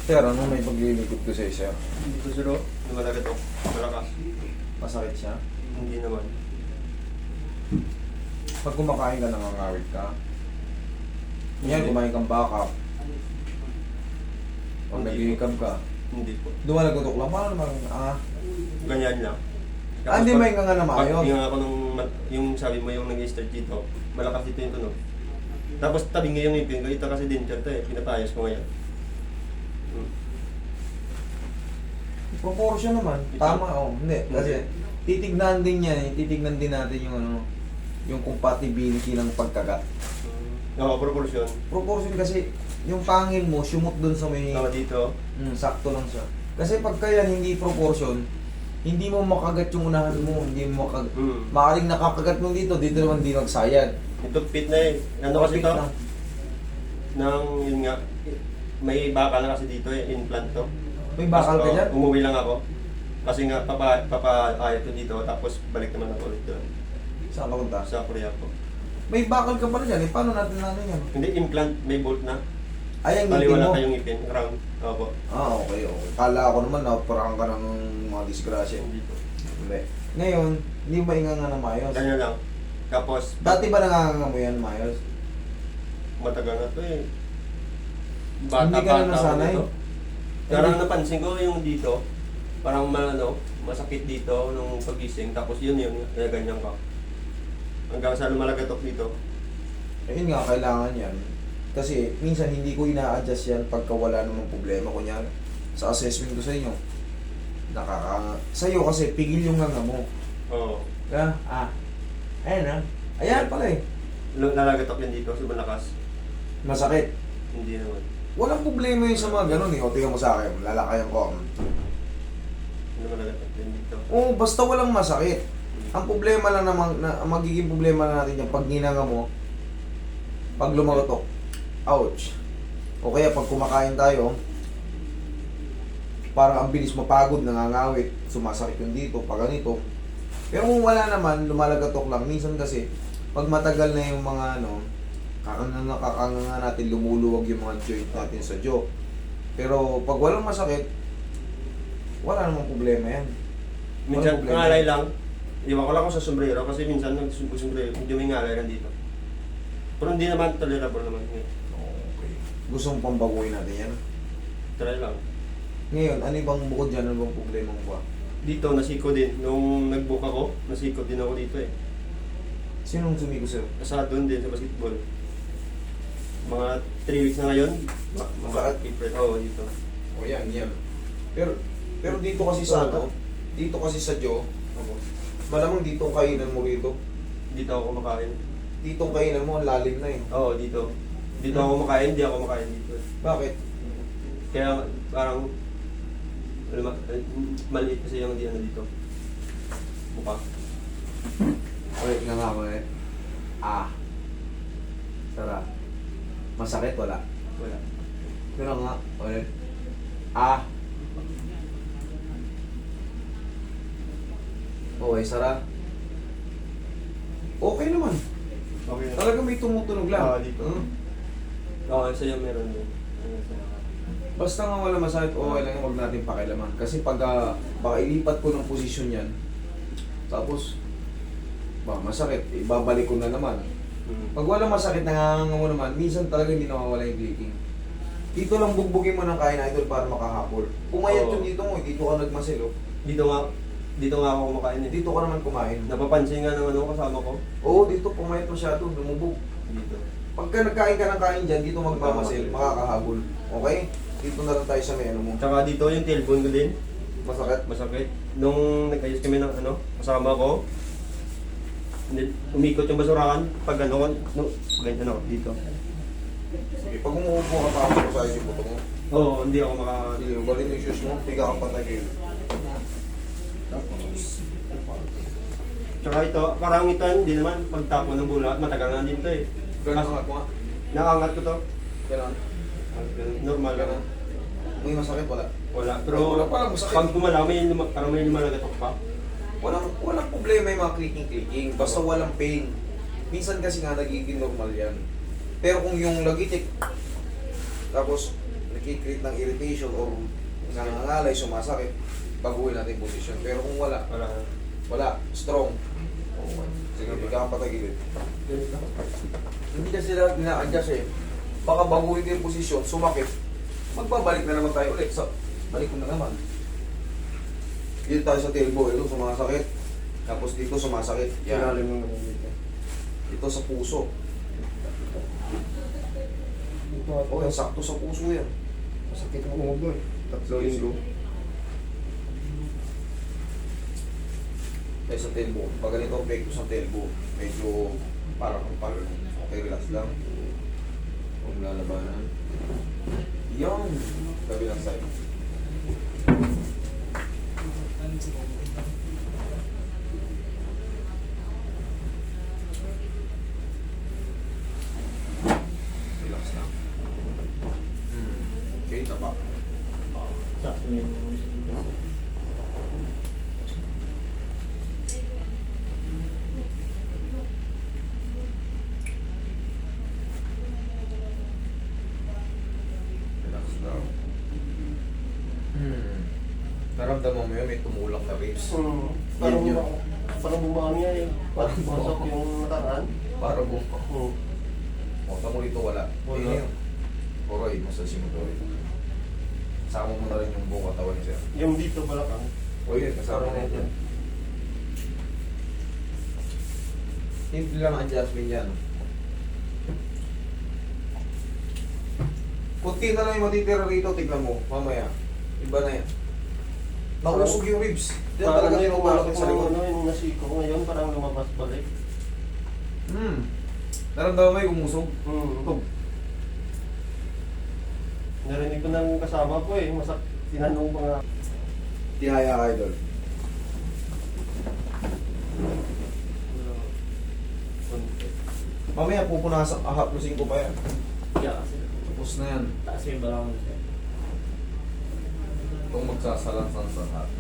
Sir, ano may paglilikot ko sa sir? Dito siro, lumalagat ako. Malakas. Masakit siya? Hindi naman. Pag kumakain ka, nangangawit ka. Yan, Hindi. kumain kang backup. Pag Hindi. nag-iikab ka, Hindi po. dumalagotok lang. Paano naman, Ganyan lang. hindi may nga na Pag maayos. yung ako nung, yung sabi mo yung nag-start dito, malakas dito yung tunog. Tapos tabi nga yung ipin ko, ito kasi denture to eh, pinapayos ko ngayon. Proportion naman. Ito. Tama, hindi. Kasi Hindi. titignan din yan eh. Titignan din natin yung ano, yung compatibility ng pagkagat. Oo, proportion. Proportion kasi, yung pangil mo, sumot dun sa may... Tama dito. Sakto lang siya. Kasi pagka yan hindi proportion, hindi mo makagat yung unahan mo, hindi mo makagat. Maaaring nakakagat mo dito naman di nagsayad. Ito fit na eh. Ano kasi Fit ito? na. Nang, yun nga, may bakal na kasi dito eh, implant to. May bakal ka Tapos, dyan? Umuwi lang ako. Kasi nga, papaayat ko dito, tapos balik naman ako ulit doon. Saan ka punta? Sa Korea po. May bakal ka pala dyan eh. Paano natin natin yan? Hindi, implant, may bolt na. Ay, ang ngipin Paliwala mo. kayong ipin, round. Opo. Okay. Kala ko naman na-operang ka ng mga disgrasya. Dito. Hindi. Ngayon, hindi mo mainga nga na mayos. Ganyan lang. Tapos, Dati ba nanganganga mo yan mayos? matagal na to eh. Hindi ka na nasanay? dito. Parang napansin ko yung dito, parang masakit dito nung pagising. Tapos yun, kaya ganyan ka. Hanggang sa lumalagatok dito. Ayun nga, kailangan yan. Kasi minsan hindi ko ina-adjust yan pagka wala namang problema. Kunyari, sa assessment ko sa inyo, sa'yo kasi pigil yung nganga mo. Oo. Kaya, ayan ayan pala eh. Nalagatok yan dito, sa malakas. Masakit. Hindi naman. Walang problema yun sa mga ganun eh. O, tingnan mo sa akin, lalakayan ko. Lumalagatok yan dito. Oo, basta walang masakit. Ang problema lang naman, ang magiging problema na natin yung pag ginanga mo, pag lumagotok, ouch. O kaya pag kumakain tayo, parang ang bilis mapagod, nangangawit, sumasakit yung dito, pag ganito. Pero kung wala naman, lumalagatok lang. Minsan kasi, pag matagal na yung mga nakakanga natin, lumuluwag yung mga joint natin sa jaw. Pero pag walang masakit, wala namang problema yan. Minsan, Walang problema. ngalay lang. Iwan ko lang ako sa sombrero kasi minsan nag-sombrero, medyo may ngalay lang dito. Pero hindi naman tolerable naman. Okay. Gusto mong pambaguhin natin yan? Try lang. Ngayon, ano bang bukod dyan? Ano bang problema mo ba? Dito, nasiko din. Nung nag-book ako, nasiko din ako dito eh. Sinong sumiko sa'yo? Nasa doon din sa basketball. Mga 3 weeks na ngayon. Bakit? April. Oo, dito. O yan. Pero dito kasi sa dito kasi sa jaw, malamang dito ang kainan mo rito. Dito ako kumakain. Dito ang kainan mo, ang lalim na eh. Oo, dito. Dito ako kumakain, hindi ako kumakain dito. Bakit? Kaya parang maliit kasi yung di ano dito. Mukha. Ulit nga nga mo eh. Sarap. Masakit? Wala. Wala. Pero nga, ulit. Okay, sarap. Okay naman. Okay na. Talaga may tumutunog lang. Dito. Hmm? Oo, sa'yo meron din. Basta nga wala masakit, okay lang, huwag natin pakialaman. Kasi pag baka ilipat ko ng posisyon yan, tapos masakit, ibabalik ko na naman. Pag wala masakit, nanganganga mo naman, minsan talaga hindi nawawala yung clicking. Dito lang bugbugin mo ng kain idol para makahapol. Pumayat yung dito mo, dito ka nagmasil oh. Dito nga ako kumakain eh. Dito ka naman kumain. Napapansin nga ng kasama ko. Oo, dito pumayat masyado, lumubog. Dito. Pagka nagkain ka ng kain dyan, dito magmamasil, makakahabol. Okay? Dito na lang tayo sa may ano mo. Tsaka dito yung tailbone ko din. Masakit? Masakit. Nung nag-ayos kami ng kasama ko, umikot yung basurahan. Pag ganyan ako dito. Sige, pag umuupo ka, tapos ko sa'yo yung buto mo. Oo, hindi ako Sige, balin yung shoes mo, tiga kang patay kayo. Tsaka ito, parang ito hindi naman pagtapo ng bulat, matagal na din ito eh. Ganun nga mo nga. Nakangat ko to. Ganun. Normal lang. May masakit wala. Wala. Pero Wala pa lang, masakit. pag gumalaw, parang may lumalagatok pa. Walang problema yung mga clicking. Basta walang pain. Minsan kasi nga nagiging normal yan. Pero kung yung lagitik, tapos nagkikreate ng irritation or nangangalay, sumasakit, baguhin natin yung posisyon. Pero kung wala, strong. Okay. Sige, hindi ka patagilid. Hindi kasi lahat ina-adjust eh. Baka baguhin din yung posisyon, sumakit. Magbabalik na naman tayo ulit. So, balik ko na naman. Dito tayo sa tailbone, ito sumasakit. Tapos dito sumasakit. Yan. Ilalim mo dito. Ito sa puso. Okay, sakto sa puso yan. Masakit ang ulo eh. Tatlo linggo. Tayo sa tailbone. Pag ganito ang pekto sa tailbone, medyo parang pag okay, relax lang. Huwag lalabanan. Yan. Kabilang side. Relax lang. Okay, tapa. Relax lang. Naramdaman mo yun, may tumulak na ribs. Parang Yun yun. bumami eh. Parang pasok yung nakaraan. Para bumpa. O, tamo dito wala. Wala. Eh, Oroy, masasin mo to. Sama mo na rin yung buong katawan niya. Yung dito pala kang. O yun, kasama na yun. Simple lang adjustment yan. Kunti na lang yung matitira rito, tignan mo, mamaya. Iba na yan. Nausog yung ribs. Diyan Parang talaga yung tinutulak sa likod. yung nasiko ngayon, parang lumabas balik. Naramdaman mo yung umusog? Tug. Narinig ko ng kasama ko eh, tinanong ko nga. Tihaya ka, idol. Mamaya pupunasan, ahaplusin ko pa yan. Yeah, kasi Tapos na yan. taas mo yung balakang mo. Itong magsasalansan sa lahat.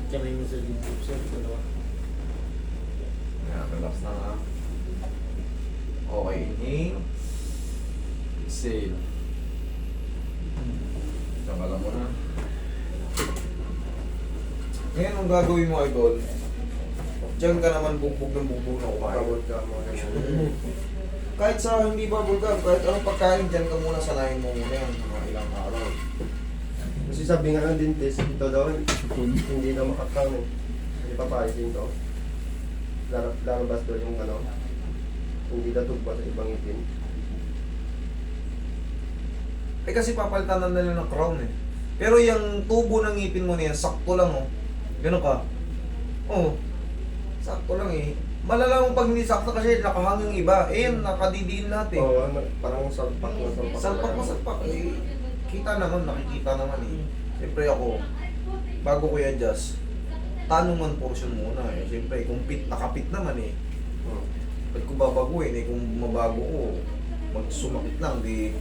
Kamay mo sa YouTube sir, dalawa. Yan, relax na nga. Okay, inhale. Exhale. Tanggalan mo na. Ngayon, ang gagawin mo, idol, diyan ka naman bugbog ng bugbog na kumain. Pagod ka mo. Kahit sa hindi ba bulgar, kahit anong pagkain, diyan ka muna, sanayin mo muna yan, mga ilang araw. Kasi sabi nga ng dentist, ito daw, hindi na makakang eh. Hindi pa paalisin to. Lalabas daw yung ano, hindi datog pa sa ibang ngipin. Eh kasi papalitan na nila ng crown eh. Pero yung tubo ng ngipin mo niyan, sakto lang oh. Ganun ka. Oh. Sakto lang eh. Malala mo pag hindi sakto kasi nakahang yung iba. Eh yan, nakadidiin lahat eh. Oo, parang salpak na salpak. Salpak na salpak eh. Kita naman, nakikita naman eh. Siyempre ako, bago ko i-adjust, tanungan portion muna eh. Siyempre, kung nakapit naman eh. Ba't ko babaguhin eh, kung mabago ko, magsumakit lang, di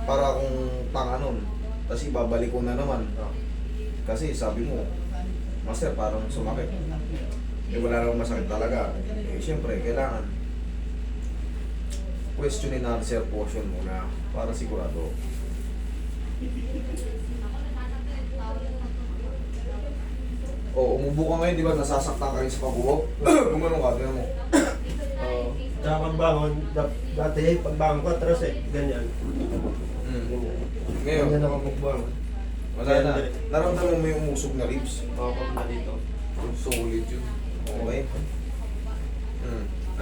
para akong tanga nun. Kasi babalik ko na naman. Kasi sabi mo, Master, parang sumakit. Eh wala namang masakit talaga. Eh siyempre, kailangan question and answer portion muna para sigurado. O, umubo ka ngayon, di ba? Nasasaktan ka rin sa pabuhok. Gumanong ka, tignan mo. Tsaka pagbangon, dati pagbangon ko, atras eh, ganyan. Ganyan. Ngayon, Ganyan ako magbangon. wala na. Naramdaman mo yung umusog na ribs. Oo, pag na dito. Solid yun. Okay.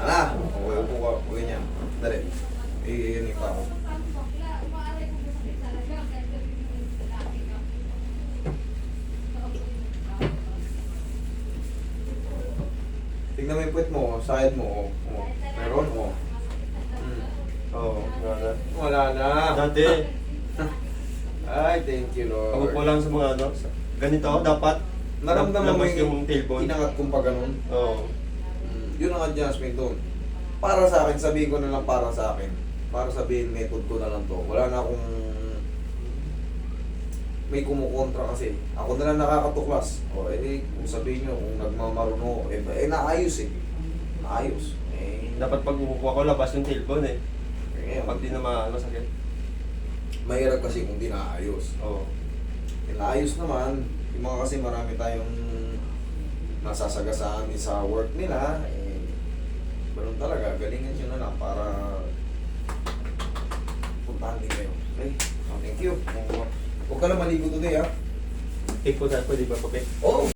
Okay, upo ka. Okay niya. Dali. Iyanin pa ako. Tignan mo yung puwet mo, side mo. Oh. Meron, oh. Oo, wala. Wala na. Dati, Ay, thank you, Lord. ako po lang sa mga ano, ganito, dapat Naramdaman mo labas yung tailbone. inangat kong pa ganun. Oo. Yun ang adjustment doon. Para sa akin, sabihin ko na lang para sa akin. Para sabihin, method ko na lang to. Wala na akong may kumukontra kasi. Ako na lang nakakatuklas. O, kung sabihin nyo, kung nagmamaruno, naayos eh. Naayos. Dapat pag umupo ako, labas yung tailbone eh. Ngayon, Pag di na masakit. mahirap kasi kung di naayos. Oo. Inaayos naman, yung mga kasi marami tayong nasasagasaan din sa work nila, ganun talaga, galingan nyo na lang para puntahan din kayo. Okay? Thank you. Huwag ka lang maligo today, ha? Take po tayo, pwede ba, Pape? Oo!